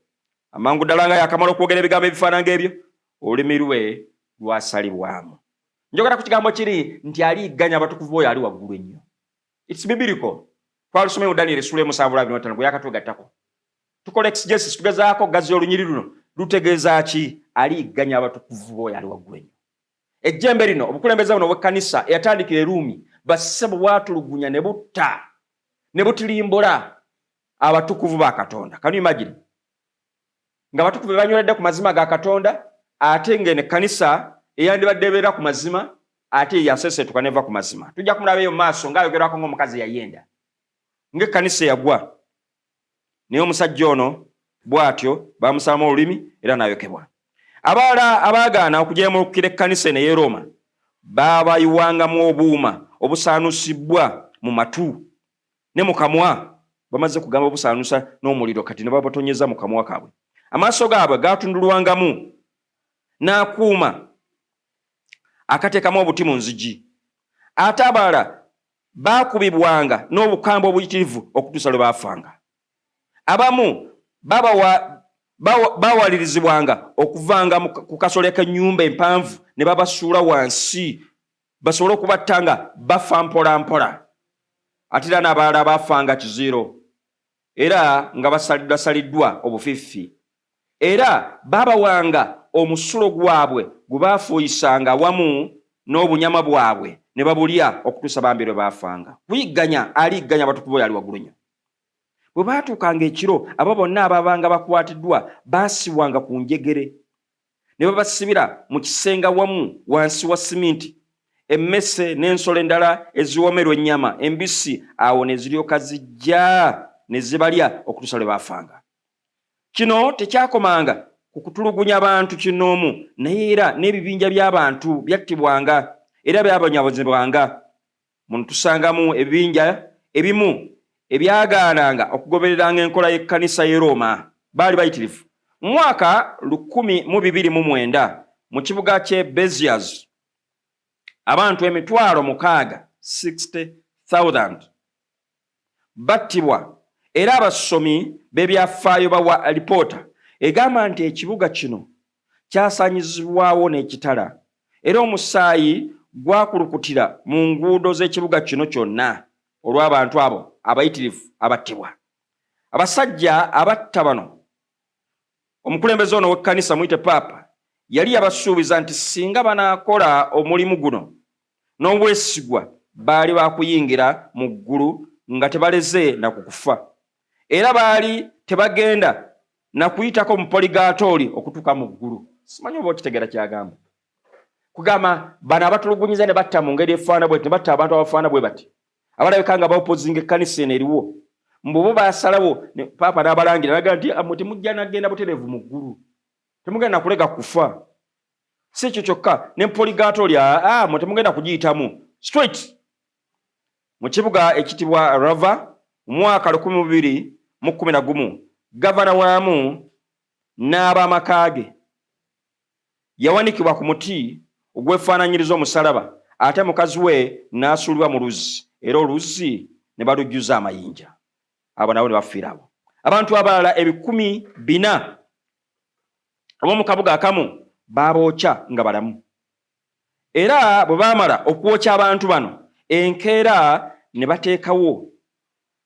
Amangu ddala nga yakamala okwogera ebigambo ebifaananga ebyo, olulimi lwe lwasalibwamu. Njogera ku kigambo kiri nti aliiganya abatukuvu oyo ali waggulu ennyo. It's biblical. Twalusomye mu Daniel sura 7:25 bwe yakatugattako. Tukola exegesis tugezaako gazi olunyiri luno lutegeeza ki? Aligganya abatukuvu b'oyo ali waggulu ennyo. Ejjembe lino obukulembeze buno bw'ekkanisa eyatandikira e Ruumi bassebo bwatulugunya ne butta ne butilimbula abatukuvu ba Katonda. Can you imagine? Nga abatukuvu banyweredde ku mazima ga Katonda ate ng'eno ekkanisa eyandibadde ebeera ku mazima ate yasesetuka neva ku mazima. Tujja kumulaba eyo maaso ng'ayogerwako ng'omukazi yayenda. Ng'ekkanisa yagwa. Naye omusajja ono bw'atyo bamusalamu olulimi era n'ayokebwa. Abalala abaagaana okujeemulukira ekkanisa eno ey'e Roma baabayiwangamu obuuma obusaanusibwa mu matu ne mu kamwa. Bamaze kugamba obusaanusa n'omuliro kati ne babatonyeza mu kamwa kaabwe. Amaaso gaabwe gaatundulwangamu n'akuuma akateekamu obuti mu nzigi. Ate abalala baakubibwanga n'obukambwe obuyitirivu okutuusa lwe baafanga. Abamu bawalirizibwanga okuvanga ku kasole k'ennyumba empanvu ne babasuula wansi basobole okubatta nga bafa mpola mpola. Ate era n'abalala baafanga kiziro era nga basaliddwa obufiifi. Era babawanga omusulo gwabwe gwe baafuuyisanga wamu n'obunyama bwabwe ne babulya okutuusa bambi lwe baafanga. Kuyigganya aligganya abatukuvu b'oyo ali waggulu nnyo. Bwe baatuukanga ekiro abo bonna ababanga bakwatiddwa baasibwanga ku njegere ne babasibira mu kisenga wamu wansi wa siminti. Emmese n'ensolo endala eziwomerwa ennyama embisi awo ne ziryoka zijja ne zibalya okutuusa lwe baafanga. Kino tekyakomanga ku kutulugunya abantu kinoomu, naye era n'ebibinja by'abantu byattibwanga era byabonyabonyezebwanga. Muno tusangamu ebibinja ebimu ebyagaananga okugobereranga enkola y'ekkanisa y'e Roma. Baali bayitirivu. Mu mwaka 1209 mu kibuga ky'e Beziers abantu 60,000 battibwa era abasomi b'ebyafaayo bawa alipoota egamba nti ekibuga kino kyasaanyizibwawo n'ekitala era omusaayi gwakulukutira mu nguudo z'ekibuga kino kyonna olw'abantu abo abayitirivu abattibwa. Abasajja abatta bano omukulembeze ono w'ekkanisa muyite Paapa yali yabasuubiza nti singa banaakola omulimu guno n'obwesigwa baali baakuyingira mu ggulu nga tebaleze na kukufa era baali tebagenda na kuyitako mu poligaatooli okutuuka mu ggulu. Simanyi oba okitegeera kyagamba. Kugamba bano abatulugunyiza ne batta mu ngeri efaana bwe ne batta abantu abafaana bwe bati abalabika nga baopozinga ekkanisa eno eriwo mbubo baasalawo ne Paapa n'abalangira naga nti amwe temujja nagenda butereevu mu ggulu temugenda kulega kufa. Si ekyo kyokka ne poligaatooli mwe temugenda kugiyitamu straight. Mu kibuga ekitibwa Rava mu mwaka 1211 gavana waamu n'ab'amaka ge yawanikibwa ku muti ogwefaananyiriza omusalaba ate mukazi we n'asuulibwa mu luzzi era oluzzi ne balujjuza amayinja. Abo nabo ne bafiira abo. Abantu abalala 400 ab'omu kabuga akamu baabookya nga balamu. Era bwe baamala okwokya abantu bano enkeera ne bateekawo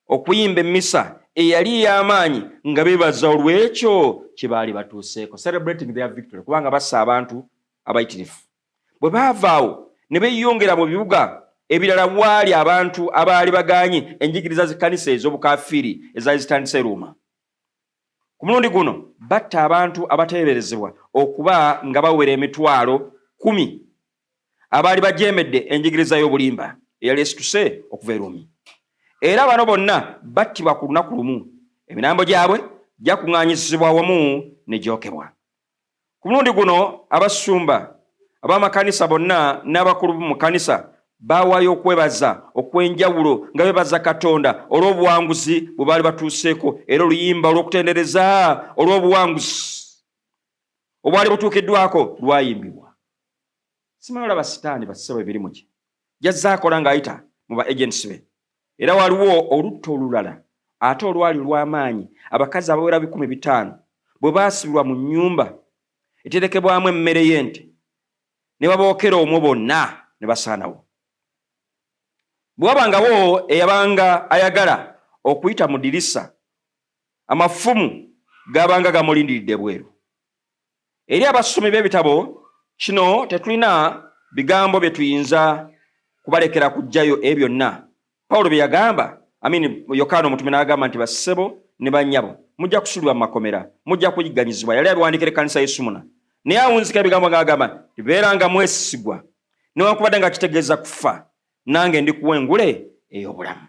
okuyimba emmisa eyali ey'amaanyi nga beebaza olw'ekyo kye baali batuuseeko, celebrating their victory, kubanga bassa abantu abayitirivu. Bwe baavaawo ne beeyongera mu bibuga ebirala waali abantu abaali bagaanye enjigiriza z'ekkanisa ez'obukafiiri ezaali zitandise Roma. Ku mulundi guno batta abantu abateeberezebwa okuba nga bawera 10,000 abaali bajeemedde enjigiriza y'obulimba eyali esituse okuva e Rumi. Era bano bonna battibwa ku lunaku lumu, emirambo gyabwe gyakuŋŋaanyizibwa wamu ne gyokebwa. Ku mulundi guno abasumba ab'amakanisa bonna n'abakulu mu kanisa baawaayo okwebaza okw'enjawulo nga beebaza Katonda olw'obuwanguzi bwe baali batuuseeko era oluyimba olw'okutendereza olw'obuwanguzi obwali butuukiddwako lwayimbibwa. Simanyi olaba Sitaani bassebo ebirimu kye jazaakola ng'ayita mu ba agents be. Era waliwo olutta olulala ate olwali lw'amaanyi abakazi abawera 500 bwe baasibirwa mu nnyumba eterekebwamu emmere y'ente ne babookera omwo bonna ne basaanawo. bwabangawo eyabanga ayagala okuyita mu dirisa amafumu gabanga gamulindiridde bweru. Eri abasomi b'ebitabo kino tetulina bigambo bye tuyinza kubalekera kujjayo ebyo byonna Pawulo bye yagamba. Yokaana omutume n'agamba nti bassebo ne bannyabo mujja kusulibwa mu makomera, mujja kuyigganyizibwa. Yali abiwandiikira ekkanisa y'e Sumuna. Naye awunzika ebigambo ng'agamba nti beeranga mwesigwa newankubadde nga kitegeeza kufa, nange ndi kuwa engule ey'obulamu.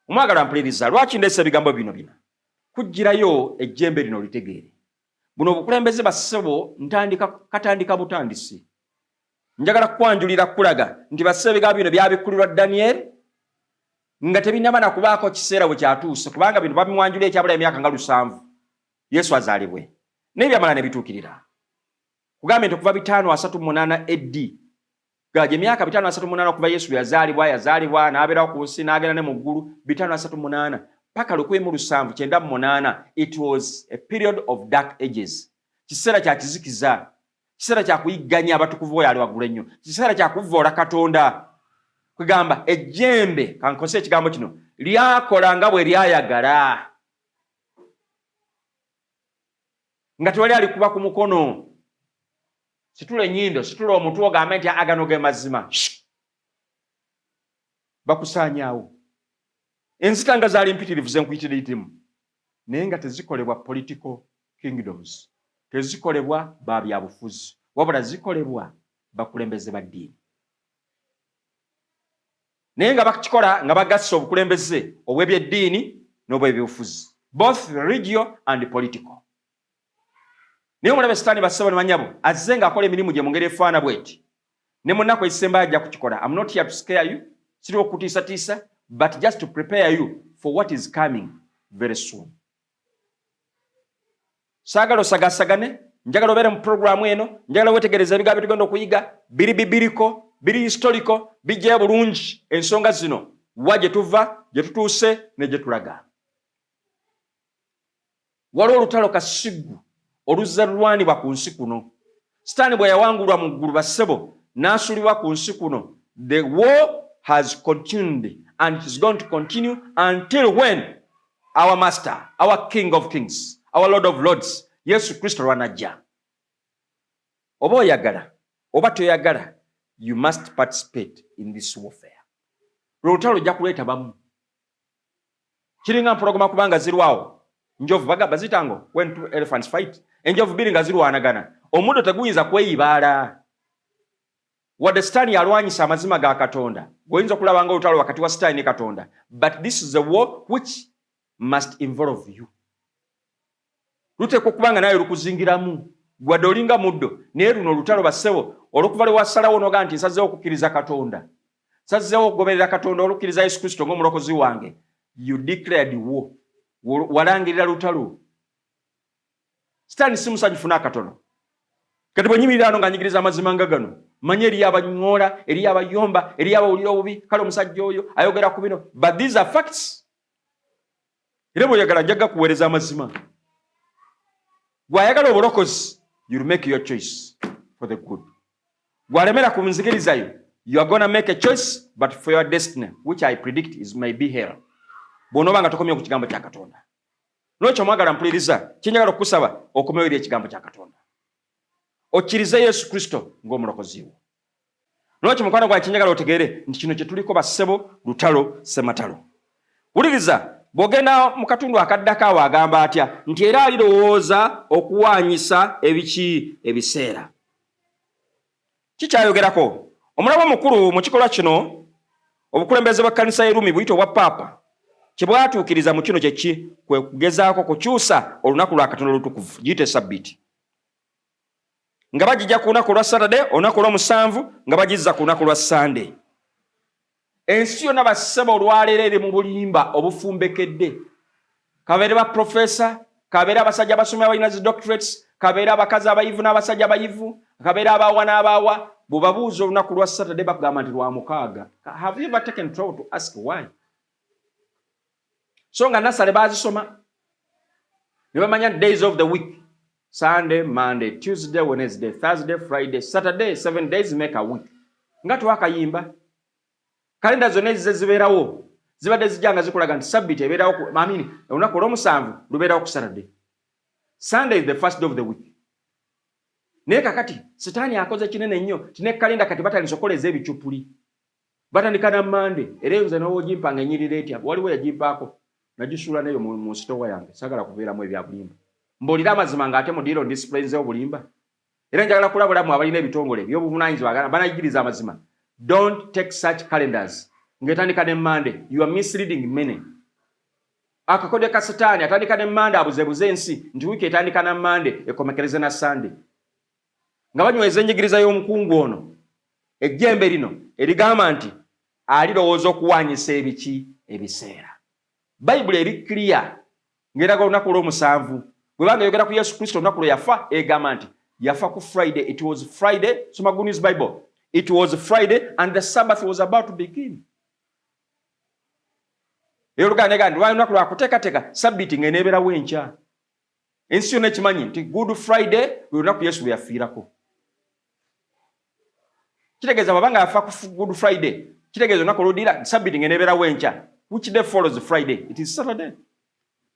Omwagalwa mpuliriza, lwaki ndeese ebigambo bino kugirayo ejjembe lino litegeere. Buno obukulembeze bassebo katandika butandisi. Njagala kwanjulira kulaga nti bassebo ebigambo bino byabikkulirwa Daniel nga tebinaba na kubaako kiseera bwe kyatuuse, kubanga bino babimwanjulira ekyabula emyaka nga 7 Yesu azaalibwe. Naye byamala ne bituukirira. Kugambe nti okuva 538 AD gaje emyaka 538 okuva Yesu yazaalibwa n'abeerawo ku nsi n'agenda ne mu ggulu 538 paka 1798. It was a period of dark ages. Kiseera kya kizikiza, kiseera kya kuyigganya abatukuvu oyo ali waggulu ennyo, kiseera kya kuvvoola Katonda. Kugamba ejjembe, kankose ekigambo kino, lyakola nga bwe lyayagala, nga tewali alikuba ku mukono. Situla ennyindo, situla omutwe ogambe nti agano ge mazima. Bakusaanyaawo. Enzita nga zaali mpitirivu ze nkuyitiriddimu, naye nga tezikolebwa political kingdoms, tezikolebwa ba byabufuzi, wabula zikolebwa bakulembeze ba ddiini. Naye nga bakikola nga bagassa obukulembeze obw'ebyeddiini n'obw'ebyobufuzi, both religious and political. Naye omulabe Sitaani bassebo ne bannyabo azze ng'akola emirimu gye mu ngeri efaana bw'eti. Ne mu nnaku ezisembayo ajja kukikola. I'm not here to scare you, siri okutiisatiisa, but just to prepare you for what is coming very soon. Saagala osagasagane, njagala obeere mu programu eno, njagala weetegereza ebigambo tugenda okuyiga, biri bibiriko, biri historical, bijjayo bulungi ensonga zino, wa gye tuva, gye tutuuse ne gye tulaga. Waliwo olutalo kasiggu oluzza lulwanibwa ku nsi kuno. Sitaani bwe yawangulwa mu ggulu bassebo n'asulibwa ku nsi kuno. The war has continued and it is going to continue until when our master, our King of Kings, our Lord of Lords, Yesu Kristo lwanajja. Oba oyagala oba toyagala, you must participate in this warfare. Lutalo ojja kuleeta bamu. Kiringa mpologoma kubanga zirwawo. Njovu bagamba zitango when two elephants fight. Enjovu bbiri nga zirwanagana. Omuddo teguyinza kweyibaala. Wadde Sitaani yalwanyisa amazima ga Katonda, goyinza okulaba nga olutalo wakati wa Sitaani ne Katonda. But this is a war which must involve you. Luteekwa okuba nga naye lukuzingiramu. Gwadde olinga muddo, naye luno olutalo bassebo olw'okuva lwewasalawo n'oga nti nsazeewo okukkiriza Katonda, nsazeewo okugoberera Katonda olukkiriza Yesu Kristo ng'omulokozi wange. You declared war. Walangirira lutalo. Sitaani si musanyufu n'akatono. Kati bwe nyimirira ano nga nyigiriza amazima nga gano, manye eriyo abanyoola, eriyo abayomba, eriyo abawulira obubi, kale omusajja oyo ayogera ku bino. But these are facts. Era bw'oyagala njagga kuweereza amazima. Bw'ayagala obulokozi, you'll make your choice for the good. Bw'alemera ku nzikirizayo, you are gonna make a choice but for your destiny, which I predict is may be hell. Bw'onooba nga tokomye ku kigambo kya Katonda. N'ekyo mwagala mpuliriza, kyenjagala okukusaba okomewo eri ekigambo kya Katonda. Okkirize Yesu Kristo ng'omulokozi wo. N'ekyo mukwano gwange kyenjagala otegeere nti kino kye tuliko bassebo lutalo sematalo. Wuliriza, bw'ogenda mu katundu akaddako awo agamba atya nti era alirowooza okuwaanyisa ebiki ebiseera. Kikyayogerako omulabo omukulu mu kikolwa kino obukulembeze bw'ekkanisa y'Erumi buyita obwa Paapa kye bwatuukiriza mu kino kyeki kwe kugezaako kukyusa olunaku lwa Katonda olutukuvu giyite Sabbiiti, nga bagijja ku lunaku lwa Saturday, olunaku olw'omusanvu nga bagizza ku lunaku lwa Sunday. Ensi yonna bassebo olwaleero eri mu bulimba obufumbekedde. Kabeere ba profesa, kabeere abasajja abasomera abalina zi doctorates, kabeere abakazi abayivu n'abasajja abayivu, kabeere abaawa n'abaawa. Bw'obabuuza olunaku lwa Saturday bakugamba nti lwa mukaaga. Have you ever taken trouble to ask why? So nga nasale baazisoma ne bamanya days of the week: Sunday, Monday, Tuesday, Wednesday, Thursday, Friday, Saturday. 7 days make a week. Nga twakayimba. kalenda zonna ezibeerawo zibadde zijjanga zikulaga nti Sabiti ebeerawo olunaku olw'omusanvu lubeerawo ku Saturday. Sunday is the first day of the week. Naye kakati Sitaani akoze kinene nnyo tine kalenda kati batandise okukoleza ebicupuli. Batandika na Monday era nze n'ogimpanga ennyirira etya waliwo yagimpaako nagisuula nayo mu sitowa yange sagala kubeeramu ebya bulimba. Mbuulira amazima ng'ate mu deal on disciplines y'obulimba. Era njagala kulabulamu abalina ebitongole by'obuvunaanyizibwa banayigiriza amazima. Don't take such calendars. Ngetandika ne Monday. You are misleading many. Akakode ka Sitaani atandika ne Monday abuzebuze ensi nti wiiki etandika na Monday ekomekereze na Sunday. Nga banyweza enjigiriza y'omukungu ono ejjembe lino erigamba nti alirowooza okuwanyisa ebiki ebiseera. Bayibuli eri clear ng'eraga olunaku olw'omusanvu bwe banga yogera ku Yesu Kristo olunaku lwe yafa egamba nti yafa ku Friday. It was Friday. Soma Good News Bible. It was Friday and the Sabbath was about to begin. Erugane gandi lwa olunaku lwa kuteekateeka Sabiti ng'eneeberawo enkya. Ensi yonna ekimanyi nti Good Friday lwe lunaku Yesu lwe yafiirako. Kitegeeza babanga yafa ku Good Friday. Kitegeeza olunaku oludira Sabiti ng'eneeberawo enkya. Which day follows Friday? It is Saturday.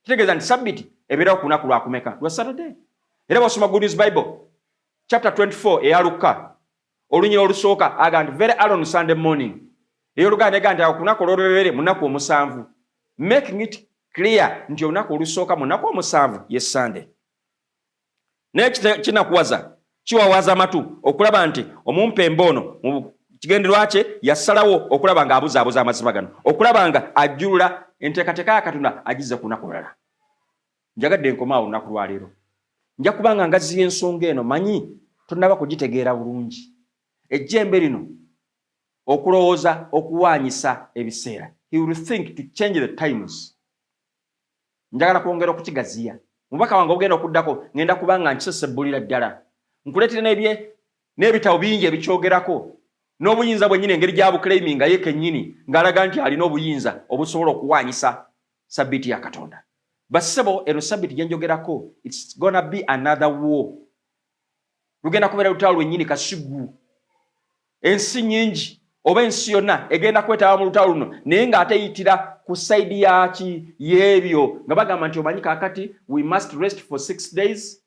Kitegeeza nti Sabiti ebeerawo ku lunaku lwa kumeka lwa Saturday. Era bw'osoma Good News Bible chapter 24 eya Luka olunyiro olusooka aga nti very early on Sunday morning ey'oluganda ega nti ku lunaku olw'olubereberye mu nnaku omusanvu, making it clear nti olunaku olusooka mu nnaku omusanvu ye Sunday. Naye kinakuwaza kiwawaza amatu okulaba nti omumpembe ono mu kigendererwa kye yasalawo okulaba ng'abuzaabuza amazima gano, okulaba nga ajjulula enteekateeka ya Katonda agize ku lunaku lulala. Njagadde nkomaawo olunaku lwa leero. Nja kubanga ngaziya ensonga eno manyi tonnaba kugitegeera bulungi. Ejjembe lino okulowooza okuwaanyisa ebiseera. He will think to change the times. Njagala kwongera okukigaziya. Mubaka wange ogenda okuddako ngenda kubanga nkisesebbulira ddala. Nkuleetera n'ebitabo bingi ebikyogerako n'obuyinza bwennyini engeri gy'abuclaiminga ye kennyini ng'alaga nti alina obuyinza obusobola okuwaanyisa Sabbiiti ya Katonda. Basebo eno Sabbiiti gye njogerako, it's gonna be another war. Lugenda kubeera lutalo lwennyini kasigu. Ensi nyingi oba ensi yonna egenda kwetaba mu lutalo luno naye ng'ate yitira ku sayidi yaki y'ebyo nga bagamba nti omanyi kakati we must rest for 6 days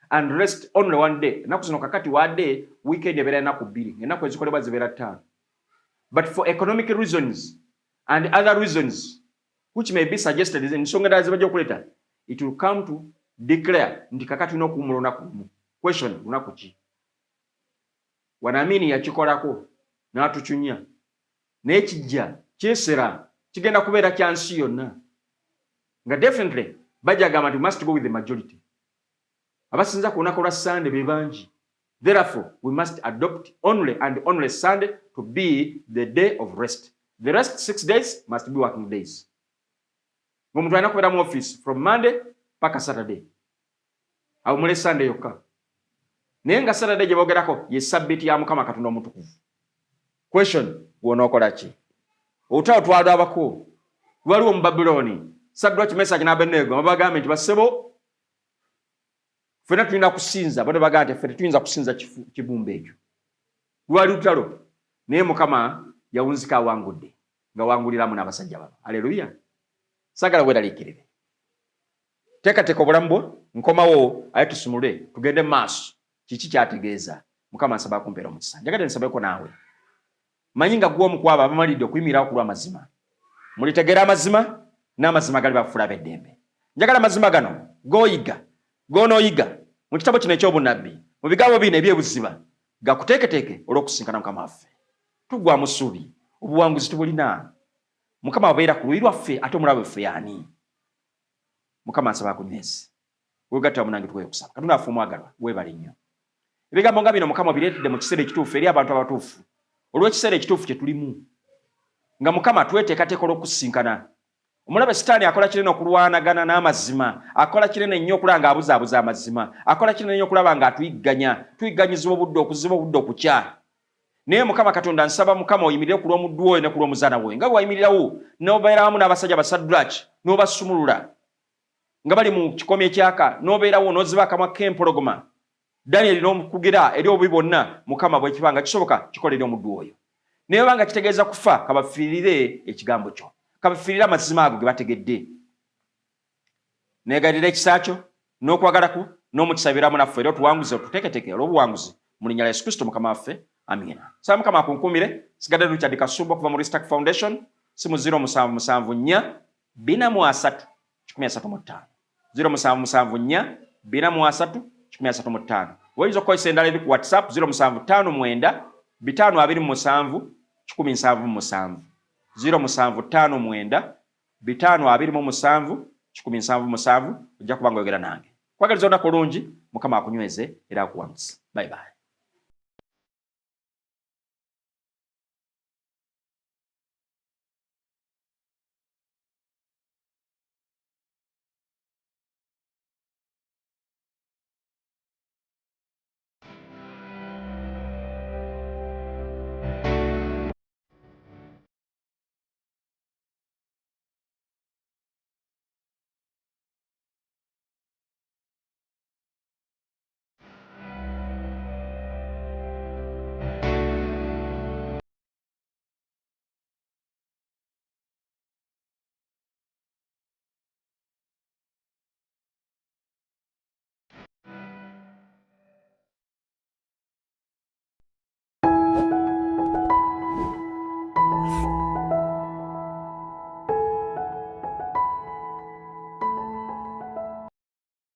and rest only one day. Ennaku zino kakati wadde weekend ebeera ennaku 2, ennaku ezikolebwa zibeera 5. But for economic reasons and other reasons which may be suggested ensonga endala zibajja okuleeta, it will come to declare nti kakati tulina okuwumula olunaku lumu. Question, lunaku ki? Wanaamini yakikolako n'atucunya naye kijja kyesera kigenda kubeera kya nsi yonna nga definitely bajja agamba nti we must go with the majority. Abasinza ku lunaku lwa Sunday be bangi. Therefore, we must adopt only and only Sunday to be the day of rest. The rest 6 days must be working days. Ng'omuntu alina kubeera mu office from Monday paka Saturday. Awumule Sunday yokka. Naye nga Saturday gye boogerako ye Sabbiiti ya Mukama Katonda omutukuvu. Question, gw'onookola ki? Olutalo twalwabako lwaliwo mu Babiloni. Saddaki Mesaki n'Abeduneego babagambe nti basebo ffenna tulina kusinza, bo ne bagamba nti ffe tetuyinza kusinza kibumba ekyo. Lwali lutalo naye Mukama yawunzika awangudde ng'awanguliramu n'abasajja bano. Haleluya. Sagala weeraliikirire. Teekateeka obulamu bwo, nkomawo aye tusumule tugende maaso. Kiki kyategeeza? Mukama nsaba kumpeera omukisa. Njagadde nsabeko naawe. Manyi nga gwe omu kwabo abamalidde okuyimirirawo ku lw'amazima. Mulitegeera amazima n'amazima gali bafuula ab'eddembe. Njagala amazima gano g'oyiga, g'onooyiga mu kitabo kino eky'obunnabbi, mu bigambo bino eby'ebuziba, gakuteeketeeke olw'okusinkana Mukama waffe. Tugwamu ssuubi, obuwanguzi tubulina. Mukama abeera ku luyi lwaffe ate omulabe waffe y'ani? Mukama nsaba akunyweze. Weegatta munange tukoye okusaba. Katonda waffe omwagalwa, weebale nnyo. Ebigambo nga bino Mukama bireetedde mu kiseera ekituufu eri abantu abatuufu. Olw'ekiseera ekituufu kye tulimu. Nga Mukama tweteekateeka olw'okusinkana. Omulabe Sitaani akola kinene okulwanagana n'amazima, akola kinene nnyo okulaba ng'abuzaabuza amazima, akola kinene nnyo okulaba ng'atuyigganya, tuyigganyizibwa obudde okuziba obudde okukya. Naye Mukama Katonda nsaba Mukama oyimirire ku lw'omuddu oyo ne ku lw'omuzaana we. Nga bw'ayimirirawo n'obeera wamu n'abasajja Basaddaki n'obasumulula nga bali mu kikomi ekyaka, n'obeerawo n'oziba akamwa k'empologoma. Danyeri n'omukugira eri obubi bonna Mukama bwe kibanga kisoboka kikolera omuddu oyo. naye banga kitegeeza kufa kabafiirire ekigambo kyo, kabafiirire amazima ago ge bategedde. Neegalira ekisa kyo n'okwagala n'omukisa biramu naffe era tuwanguze tuteeketeke olw'obuwanguzi mu linnya lya Yesu Kristo Mukama waffe. Amiina. Saba Mukama akunkuumire. Sigadde Richard Kasumba kuva mu Restart Foundation. Simu 0774 4 3 0774 4 3 Oyinza okukozesa endala eri ku WhatsApp 0759 527 177 0759 527 177 ojja kuba ng'oyogera nange. Kwagaliza olunaku olungi, Mukama akunyweze era akuwanguze. Bye bye.